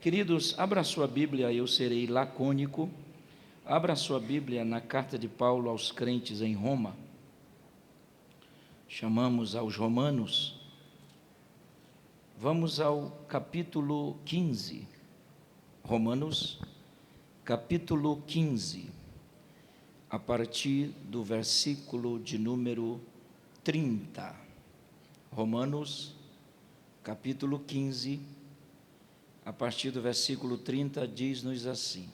Queridos, abra sua Bíblia, eu serei lacônico. Abra sua Bíblia na carta de Paulo aos crentes em Roma. Chamamos aos romanos. Vamos ao capítulo 15. Romanos, capítulo 15, a partir do versículo de número 30. Romanos, capítulo 15, a partir do versículo 30, diz-nos assim: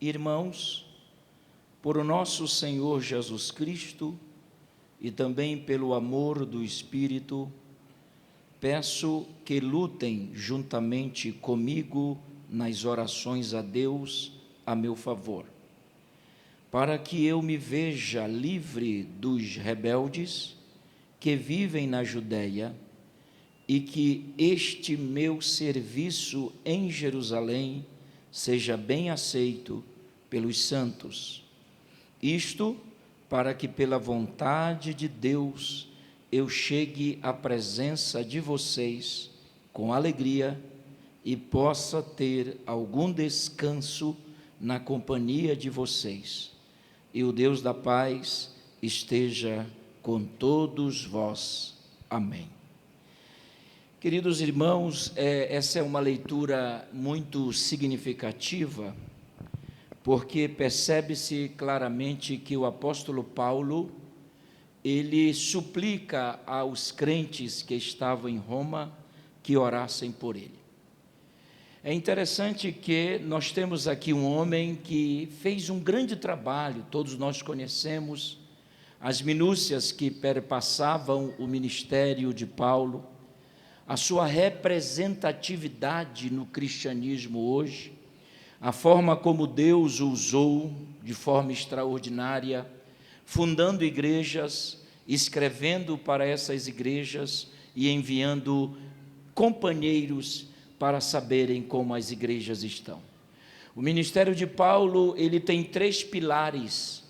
Irmãos, por o nosso Senhor Jesus Cristo e também pelo amor do Espírito, peço que lutem juntamente comigo nas orações a Deus a meu favor, para que eu me veja livre dos rebeldes que vivem na Judéia e que este meu serviço em Jerusalém seja bem aceito pelos santos. Isto para que pela vontade de Deus eu chegue à presença de vocês com alegria e possa ter algum descanso na companhia de vocês. E o Deus da paz esteja com todos vós. Amém. Queridos irmãos, essa é uma leitura muito significativa, porque percebe-se claramente que o apóstolo Paulo, ele suplica aos crentes que estavam em Roma que orassem por ele. É interessante que nós temos aqui um homem que fez um grande trabalho, todos nós conhecemos as minúcias que perpassavam o ministério de Paulo, a sua representatividade no cristianismo hoje, a forma como Deus o usou de forma extraordinária, fundando igrejas, escrevendo para essas igrejas e enviando companheiros para saberem como as igrejas estão. O ministério de Paulo, ele tem 3 pilares,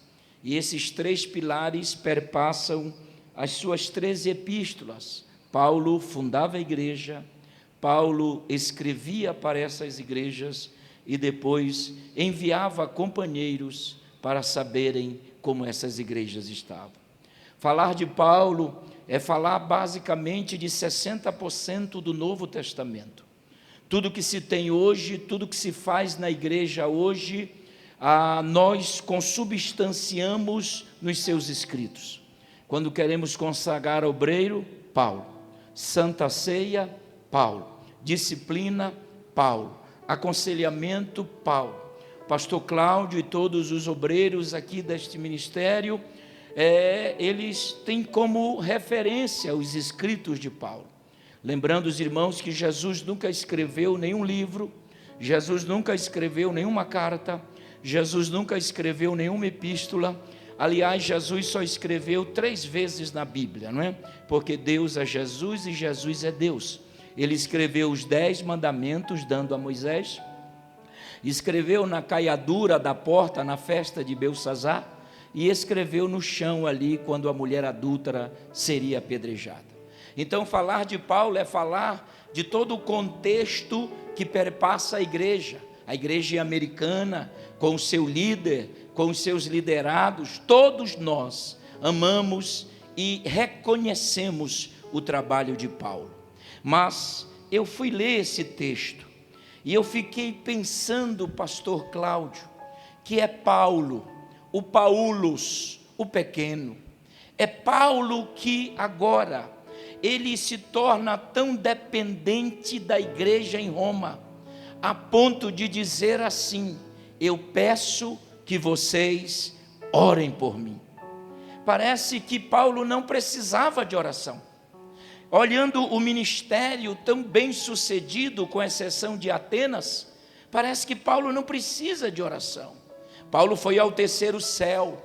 e esses 3 pilares perpassam as suas 13 epístolas. Paulo fundava a igreja, Paulo escrevia para essas igrejas e depois enviava companheiros para saberem como essas igrejas estavam. Falar de Paulo é falar basicamente de 60% do Novo Testamento. Tudo que se tem hoje, tudo que se faz na igreja hoje, nós consubstanciamos nos seus escritos. Quando queremos consagrar obreiro, Paulo. Santa Ceia, Paulo. Disciplina, Paulo. Aconselhamento, Paulo. Pastor Cláudio e todos os obreiros aqui deste ministério, eles têm como referência os escritos de Paulo. Lembrando os irmãos que Jesus nunca escreveu nenhum livro, Jesus nunca escreveu nenhuma carta, Jesus nunca escreveu nenhuma epístola. Aliás, Jesus só escreveu 3 vezes na Bíblia, não é? Porque Deus é Jesus e Jesus é Deus. Ele escreveu os 10 mandamentos, dando a Moisés, escreveu na caiadura da porta, na festa de Belçazar, e escreveu no chão ali, quando a mulher adúltera seria apedrejada. Então, falar de Paulo é falar de todo o contexto que perpassa a igreja americana, com o seu líder, com os seus liderados. Todos nós amamos e reconhecemos o trabalho de Paulo. Mas eu fui ler esse texto e eu fiquei pensando, pastor Cláudio, que é Paulo, o Paulus, o pequeno. É Paulo que agora ele se torna tão dependente da igreja em Roma, a ponto de dizer assim: eu peço que vocês orem por mim. Parece que Paulo não precisava de oração. Olhando o ministério tão bem sucedido, com exceção de Atenas, parece que Paulo não precisa de oração. Paulo foi ao 3º céu,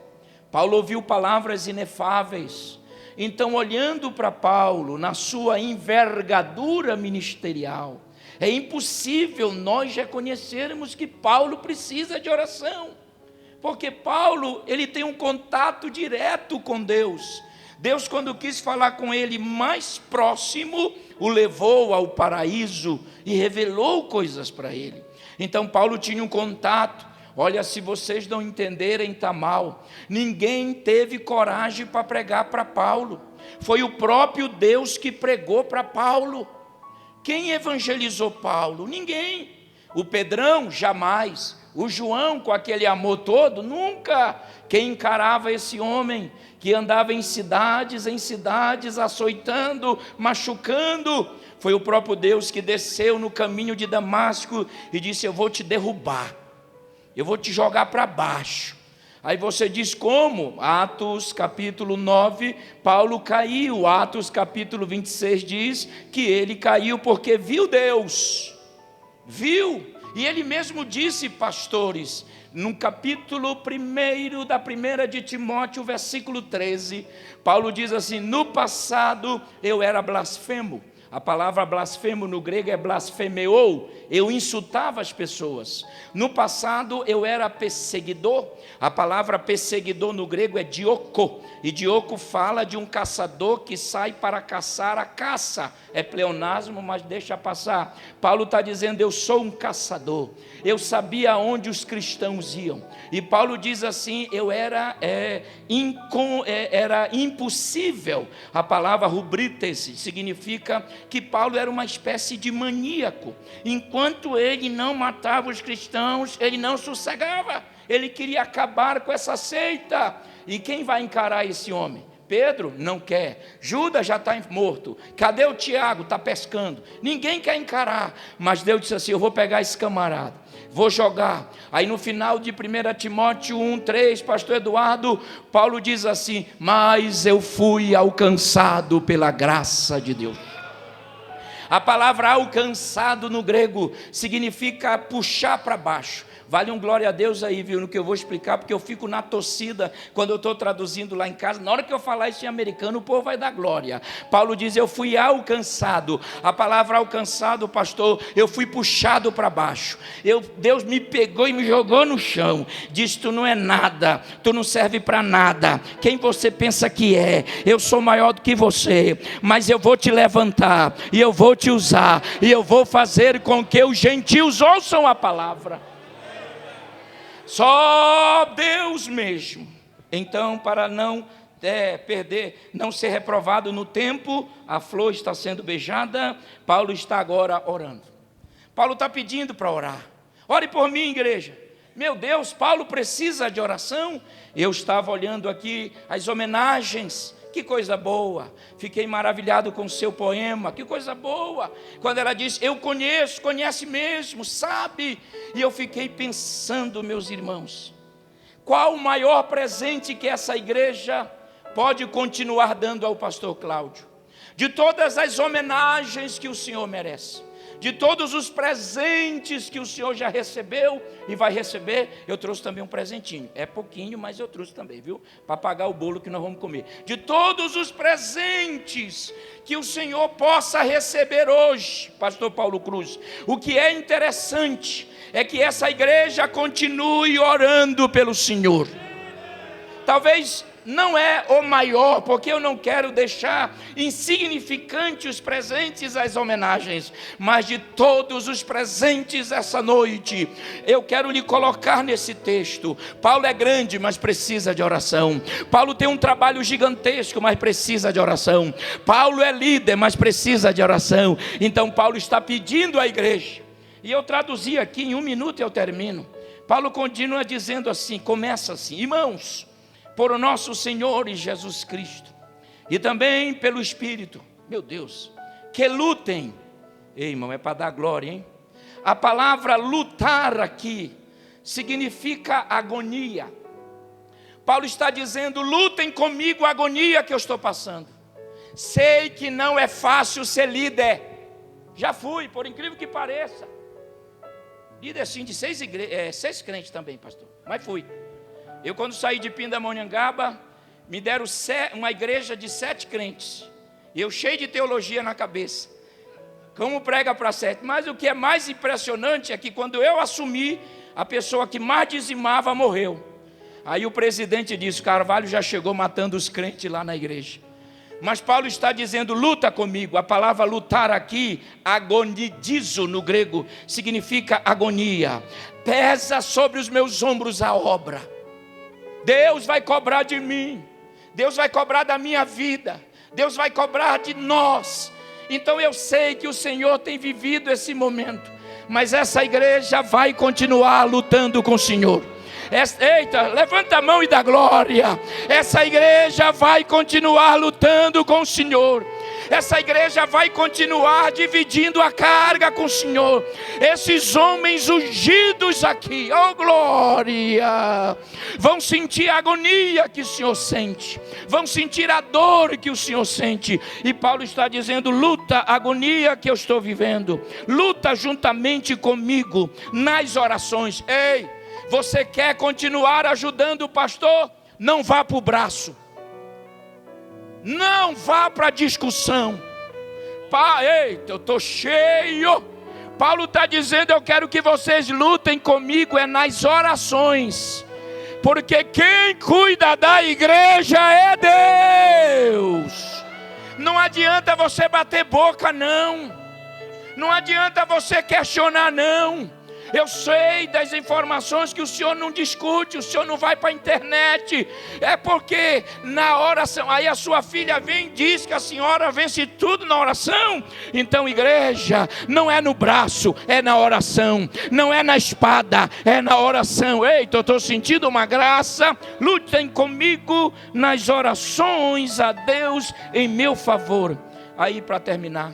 Paulo ouviu palavras inefáveis. Então, olhando para Paulo, na sua envergadura ministerial, é impossível nós reconhecermos que Paulo precisa de oração, porque Paulo, ele tem um contato direto com Deus. Deus, quando quis falar com ele mais próximo, o levou ao paraíso e revelou coisas para ele. Então Paulo tinha um contato. Olha, se vocês não entenderem, está mal. Ninguém teve coragem para pregar para Paulo. Foi o próprio Deus que pregou para Paulo. Quem evangelizou Paulo? Ninguém. O Pedrão, jamais. O João, com aquele amor todo, nunca. Quem encarava esse homem que andava em cidades, açoitando, machucando, foi o próprio Deus que desceu no caminho de Damasco e disse: eu vou te derrubar, eu vou te jogar para baixo. Aí você diz como? Atos capítulo 9, Paulo caiu. Atos capítulo 26 diz que ele caiu porque viu Deus. Viu. E ele mesmo disse, pastores, no capítulo 1 da primeira de Timóteo, versículo 13, Paulo diz assim: no passado eu era blasfemo. A palavra blasfemo no grego é blasfemeou. Eu insultava as pessoas. No passado eu era perseguidor. A palavra perseguidor no grego é dioko. E dioko fala de um caçador que sai para caçar a caça. É pleonasmo, mas deixa passar. Paulo está dizendo: eu sou um caçador. Eu sabia onde os cristãos iam. E Paulo diz assim: era impossível. A palavra rubrites significa que Paulo era uma espécie de maníaco. Enquanto ele não matava os cristãos, ele não sossegava. Ele queria acabar com essa seita. E quem vai encarar esse homem? Pedro não quer. Judas já está morto. Cadê o Tiago? Está pescando. Ninguém quer encarar. Mas Deus disse assim: eu vou pegar esse camarada, vou jogar. Aí no final de 1 Timóteo 1:3, pastor Eduardo, Paulo diz assim: mas eu fui alcançado pela graça de Deus. A palavra alcançado no grego significa puxar para baixo. Vale um glória a Deus aí, viu, no que eu vou explicar, porque eu fico na torcida quando eu estou traduzindo lá em casa. Na hora que eu falar isso em americano, o povo vai dar glória. Paulo diz: eu fui alcançado. A palavra alcançado, pastor, eu fui puxado para baixo. Deus me pegou e me jogou no chão. Diz: tu não é nada, tu não serve para nada. Quem você pensa que é? Eu sou maior do que você, mas eu vou te levantar, e eu vou te usar, e eu vou fazer com que os gentios ouçam a palavra. Só Deus mesmo. Então, para não perder, não ser reprovado no tempo, a flor está sendo beijada. Paulo está agora orando. Paulo está pedindo para orar. Ore por mim, igreja. Meu Deus, Paulo precisa de oração. Eu estava olhando aqui as homenagens. Que coisa boa. Fiquei maravilhado com o seu poema. Que coisa boa. Quando ela diz: eu conheço, conhece mesmo, sabe. E eu fiquei pensando, meus irmãos, qual o maior presente que essa igreja pode continuar dando ao pastor Cláudio? De todas as homenagens que o senhor merece, de todos os presentes que o senhor já recebeu e vai receber, eu trouxe também um presentinho. É pouquinho, mas eu trouxe também, viu? Para pagar o bolo que nós vamos comer. De todos os presentes que o senhor possa receber hoje, pastor Paulo Cruz, o que é interessante é que essa igreja continue orando pelo senhor. Talvez não é o maior, porque eu não quero deixar insignificante os presentes, as homenagens, mas de todos os presentes essa noite, eu quero lhe colocar nesse texto. Paulo é grande, mas precisa de oração. Paulo tem um trabalho gigantesco, mas precisa de oração. Paulo é líder, mas precisa de oração. Então Paulo está pedindo à igreja, e eu traduzi aqui em 1 minuto e eu termino. Paulo continua dizendo assim, começa assim: irmãos, por o nosso Senhor e Jesus Cristo, e também pelo Espírito, meu Deus, que lutem. Ei, irmão, é para dar glória, hein? A palavra lutar aqui significa agonia. Paulo está dizendo: lutem comigo a agonia que eu estou passando. Sei que não é fácil ser líder. Já fui, por incrível que pareça. Líder assim de 6 crentes também, pastor, mas fui. Eu, quando saí de Pindamonhangaba, me deram uma igreja de 7 crentes. E eu cheio de teologia na cabeça. Como prega para 7. Mas o que é mais impressionante é que quando eu assumi, a pessoa que mais dizimava morreu. Aí o presidente disse: Carvalho já chegou matando os crentes lá na igreja. Mas Paulo está dizendo, luta comigo. A palavra lutar aqui, agonidizo no grego, significa agonia. Pesa sobre os meus ombros a obra. Deus vai cobrar de mim. Deus vai cobrar da minha vida. Deus vai cobrar de nós. Então eu sei que o Senhor tem vivido esse momento. Mas essa igreja vai continuar lutando com o Senhor. Eita, levanta a mão e dá glória. Essa igreja vai continuar lutando com o Senhor. Essa igreja vai continuar dividindo a carga com o Senhor. Esses homens ungidos aqui, oh glória, vão sentir a agonia que o Senhor sente, vão sentir a dor que o Senhor sente. E Paulo está dizendo, luta a agonia que eu estou vivendo, luta juntamente comigo nas orações. Ei, você quer continuar ajudando o pastor? Não vá para o braço. Não vá para a discussão. Eita, eu estou cheio. Paulo está dizendo, eu quero que vocês lutem comigo nas orações. Porque quem cuida da igreja é Deus. Não adianta você bater boca, não. Não adianta você questionar, não. Eu sei das informações que o senhor não discute, o senhor não vai para a internet. É porque na oração, aí a sua filha vem e diz que a senhora vence tudo na oração. Então igreja, não é no braço, é na oração. Não é na espada, é na oração. Eita, eu estou sentindo uma graça. Lutem comigo nas orações a Deus em meu favor. Aí para terminar,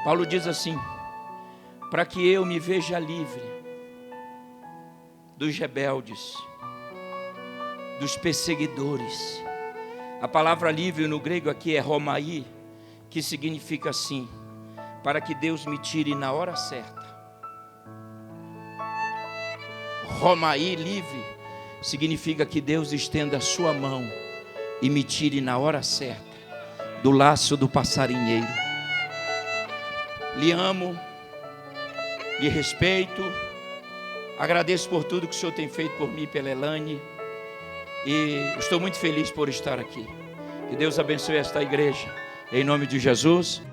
Paulo diz assim, para que eu me veja livre dos rebeldes, dos perseguidores. A palavra livre no grego aqui é romai, que significa assim, para que Deus me tire na hora certa. Romai, livre, significa que Deus estenda a sua mão e me tire na hora certa do laço do passarinheiro. Lhe amo, lhe respeito, agradeço por tudo que o Senhor tem feito por mim e pela Elane, e estou muito feliz por estar aqui. Que Deus abençoe esta igreja, em nome de Jesus.